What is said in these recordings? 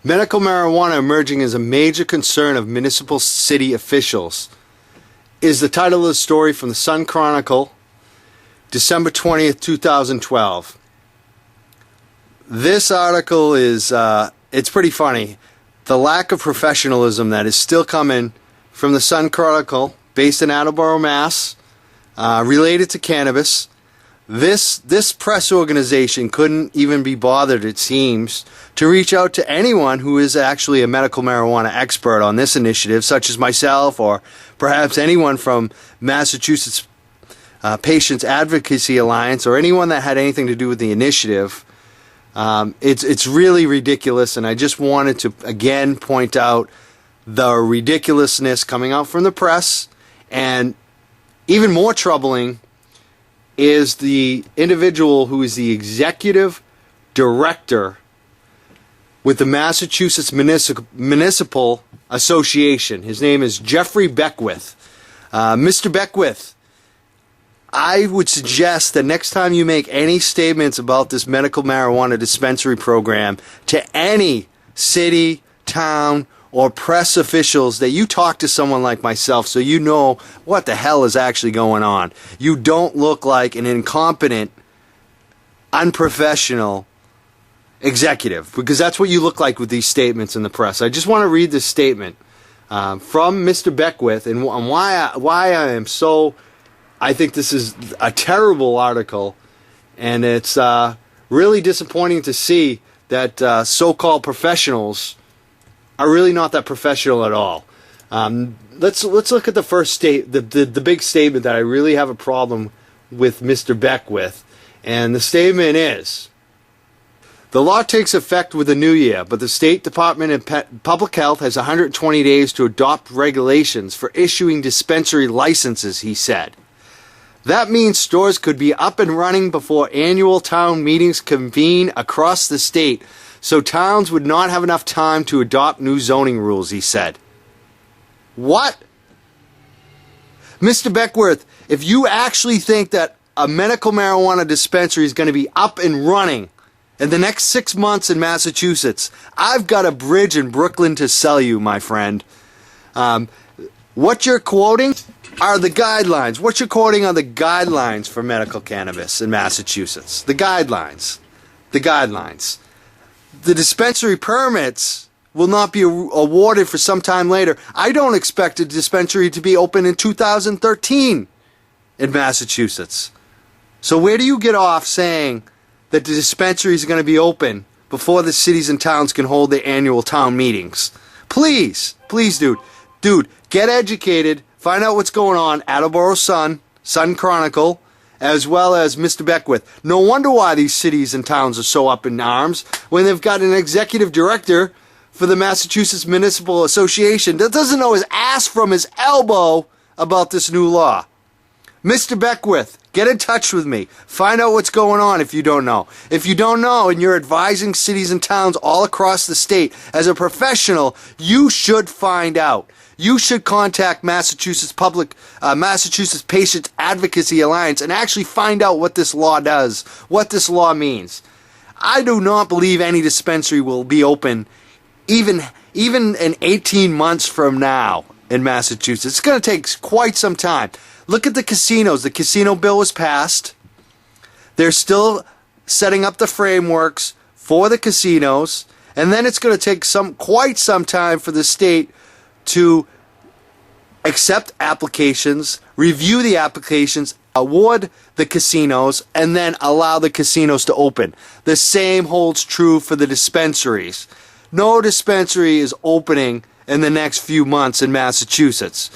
Medical marijuana emerging as a major concern of municipal city officials is the title of the story from the Sun Chronicle, December 20th, 2012. This article is, it's pretty funny. The lack of professionalism that is still coming from the Sun Chronicle, based in Attleboro, Mass., related to cannabis. This press organization couldn't even be bothered, it seems, to reach out to anyone who is actually a medical marijuana expert on this initiative, such as myself or perhaps anyone from Massachusetts Patients Advocacy Alliance or anyone that had anything to do with the initiative. It's really ridiculous, and I just wanted to again point out the ridiculousness coming out from the press, and even more troubling is the individual who is the executive director with the Massachusetts Municipal Association. His name is Jeffrey Beckwith. Mr. Beckwith, I would suggest that next time you make any statements about this medical marijuana dispensary program to any city, town, or press officials, that you talk to someone like myself so you know what the hell is actually going on. You don't look like an incompetent, unprofessional executive, because that's what you look like with these statements in the press. I just want to read this statement from Mr. Beckwith and why I am so... I think this is a terrible article, and it's really disappointing to see that so-called professionals are really not that professional at all. Let's look at the first the big statement that I really have a problem with Mr. Beckwith, and the statement is: the law takes effect with the new year, but the State Department of Public Health has 120 days to adopt regulations for issuing dispensary licenses, he said. That means stores could be up and running before annual town meetings convene across the state, so towns would not have enough time to adopt new zoning rules, he said. What? Mr. Beckwith, if you actually think that a medical marijuana dispensary is going to be up and running in the next 6 months in Massachusetts, I've got a bridge in Brooklyn to sell you, my friend. What you're quoting are the guidelines. What you're quoting are the guidelines for medical cannabis in Massachusetts. The guidelines. The guidelines. The dispensary permits will not be awarded for some time later. I don't expect a dispensary to be open in 2013 in Massachusetts. So where do you get off saying that the dispensary is going to be open before the cities and towns can hold their annual town meetings? Please, dude, get educated, find out what's going on. Attleboro Sun Chronicle, as well as Mr. Beckwith. No wonder why these cities and towns are so up in arms when they've got an executive director for the Massachusetts Municipal Association that doesn't know his ass from his elbow about this new law. Mr. Beckwith, get in touch with me. Find out what's going on if you don't know. If you don't know and you're advising cities and towns all across the state, as a professional, you should find out. You should contact Massachusetts Patients Advocacy Alliance and actually find out what this law does, what this law means. I do not believe any dispensary will be open even in 18 months from now in Massachusetts. It's going to take quite some time. Look at the casinos. The casino bill was passed. They're still setting up the frameworks for the casinos, and then it's going to take quite some time for the state to accept applications, review the applications, award the casinos, and then allow the casinos to open. The same holds true for the dispensaries. No dispensary is opening in the next few months in Massachusetts.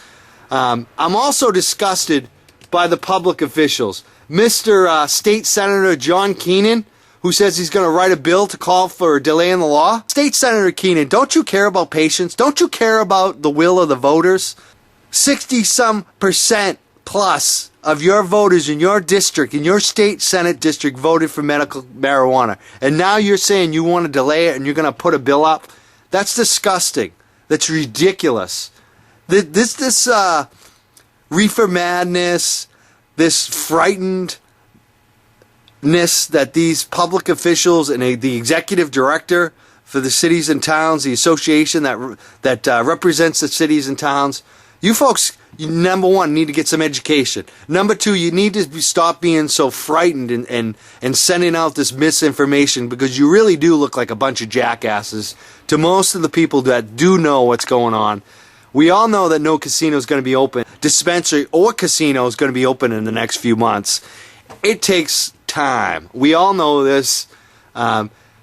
I'm also disgusted by the public officials. Mr. State Senator John Keenan, who says he's going to write a bill to call for a delay in the law. State Senator Keenan, don't you care about patients? Don't you care about the will of the voters? 60-some% plus of your voters in your district, in your state senate district, voted for medical marijuana. And now you're saying you want to delay it and you're going to put a bill up? That's disgusting. That's ridiculous. This reefer madness, this frightenedness that these public officials and the executive director for the cities and towns, the association that represents the cities and towns. You folks, number one, need to get some education. Number two, you need to stop being so frightened and sending out this misinformation, because you really do look like a bunch of jackasses to most of the people that do know what's going on. We all know that no casino is going to be open, dispensary or casino is going to be open in the next few months. It takes time. We all know this.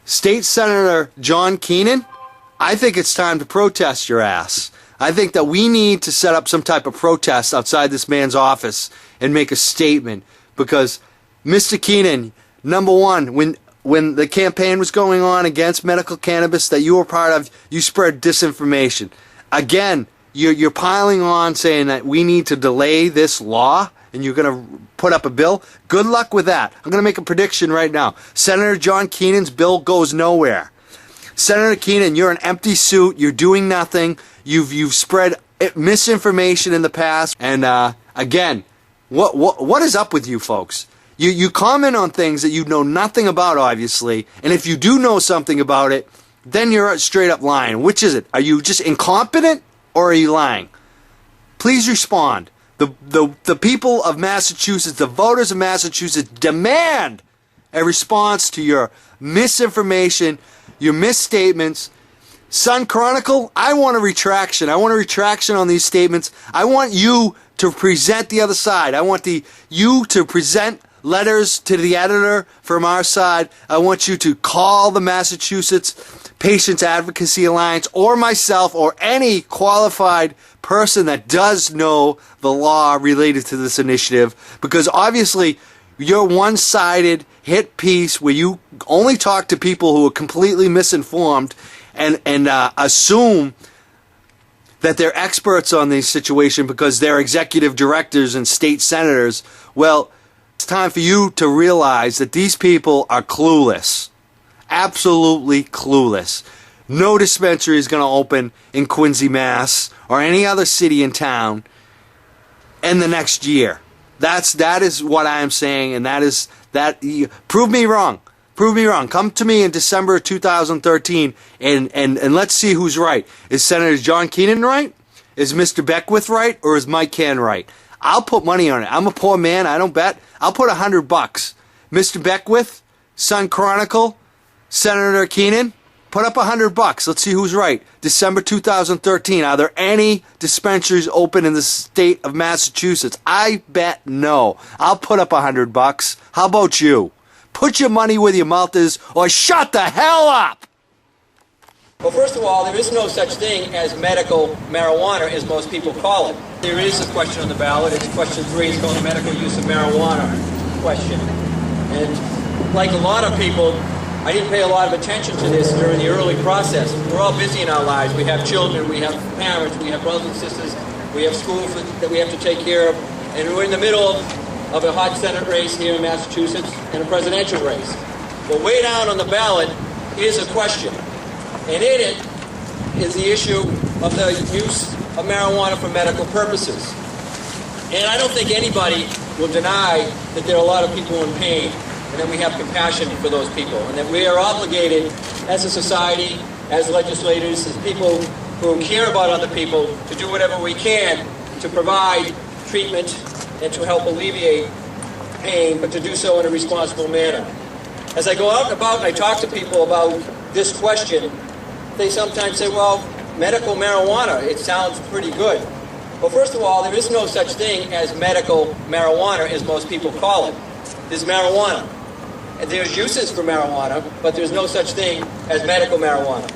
State Senator John Keenan, I think it's time to protest your ass. I think that we need to set up some type of protest outside this man's office and make a statement, because Mr. Keenan, number one, when the campaign was going on against medical cannabis that you were part of, you spread disinformation. Again, you're piling on saying that we need to delay this law and you're going to put up a bill. Good luck with that. I'm going to make a prediction right now. Senator John Keenan's bill goes nowhere. Senator Keenan, you're an empty suit. You're doing nothing. You've spread misinformation in the past. And again, what is up with you folks? You comment on things that you know nothing about, obviously. And if you do know something about it, then you're straight up lying. Which is it? Are you just incompetent or are you lying? Please respond. The people of Massachusetts, the voters of Massachusetts, demand a response to your misinformation, your misstatements. Sun Chronicle, I want a retraction. I want a retraction on these statements. I want you to present the other side. I want you to present letters to the editor from our side. I want you to call the Massachusetts Patients Advocacy Alliance or myself or any qualified person that does know the law related to this initiative, because obviously your one-sided hit piece where you only talk to people who are completely misinformed and assume that they're experts on this situation because they're executive directors and state senators. Well, it's time for you to realize that these people are clueless. Absolutely clueless. No dispensary is going to open in Quincy, Mass, or any other city and town in the next year. That is what I am saying, and prove me wrong. Prove me wrong. Come to me in December of 2013, and let's see who's right. Is Senator John Keenan right? Is Mr. Beckwith right? Or is Mike Ken right? I'll put money on it. I'm a poor man. I don't bet. I'll put $100. Mr. Beckwith, Sun Chronicle, Senator Keenan, put up $100. Let's see who's right. December 2013. Are there any dispensaries open in the state of Massachusetts? I bet no. I'll put up $100. How about you? Put your money where your mouth is, or shut the hell up! Well, first of all, there is no such thing as medical marijuana, as most people call it. There is a question on the ballot. It's question 3. It's called the medical use of marijuana question. And like a lot of people, I didn't pay a lot of attention to this during the early process. We're all busy in our lives. We have children, we have parents, we have brothers and sisters, we have schools that we have to take care of, and we're in the middle of a hot Senate race here in Massachusetts and a presidential race. But way down on the ballot is a question, and in it is the issue of the use of marijuana for medical purposes. And I don't think anybody will deny that there are a lot of people in pain, and that we have compassion for those people, and that we are obligated as a society, as legislators, as people who care about other people, to do whatever we can to provide treatment and to help alleviate pain, but to do so in a responsible manner. As I go out and about and I talk to people about this question, they sometimes say, well, medical marijuana, it sounds pretty good. Well, first of all, there is no such thing as medical marijuana, as most people call it. There's marijuana. And there's uses for marijuana, but there's no such thing as medical marijuana.